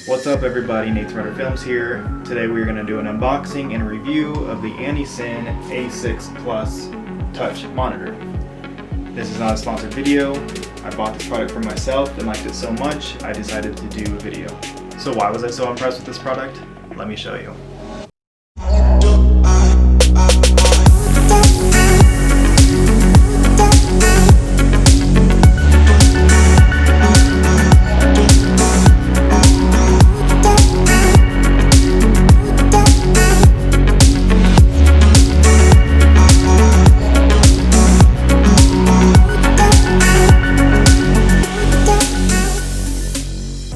What's up everybody, Nate's Runner Films here. Today we're going to do an unboxing and review of the Andycine A6 Plus Touch Monitor. This is not a sponsored video. I bought this product for myself and liked it so much I decided to do a video. So why was I so impressed with this product? Let me show you.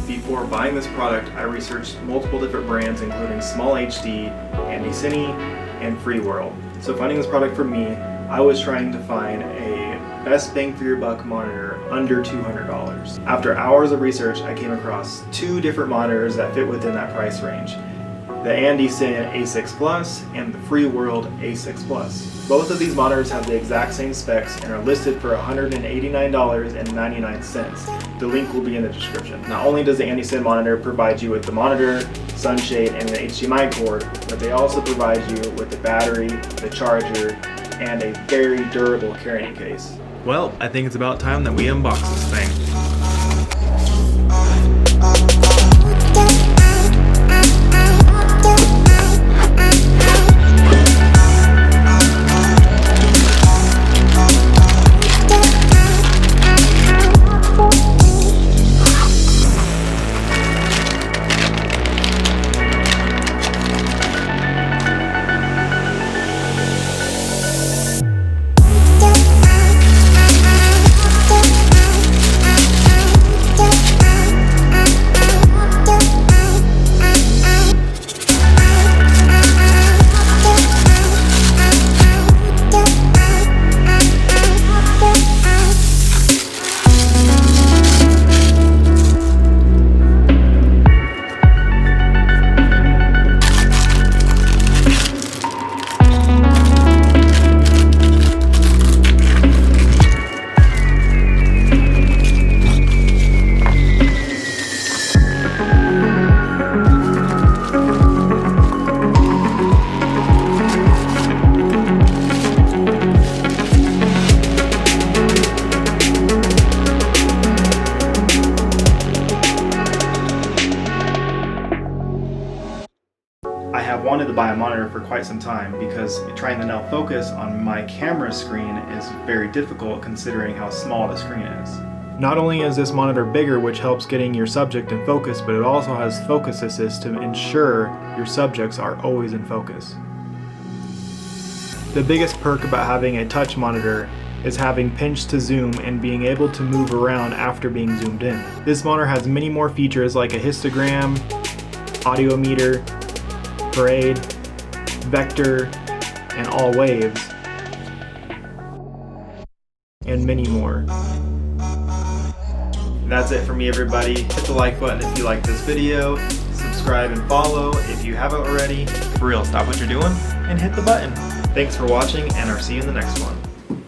Before buying this product, I researched multiple different brands including Small HD, Andycine, and Free World. So finding this product for me, I was trying to find a best bang for your buck monitor under $200. After hours of research, I came across two different monitors that fit within that price range. The Andycine A6 Plus and the Free World A6 Plus. Both of these monitors have the exact same specs and are listed for $189.99. The link will be in the description. Not only does the Andycine monitor provide you with the monitor, sunshade, and an HDMI cord, but they also provide you with the battery, the charger, and a very durable carrying case. Well, I think it's about time that we unbox this thing. I have wanted to buy a monitor for quite some time because trying to now focus on my camera screen is very difficult considering how small the screen is. Not only is this monitor bigger, which helps getting your subject in focus, but it also has focus assist to ensure your subjects are always in focus. The biggest perk about having a touch monitor is having pinch to zoom and being able to move around after being zoomed in. This monitor has many more features like a histogram, audio meter, parade, vector, and all waves, and many more. That's it for me everybody. Hit the like button if you like this video, subscribe and follow if you haven't already. For real, stop what you're doing and hit the button. Thanks for watching and I'll see you in the next one.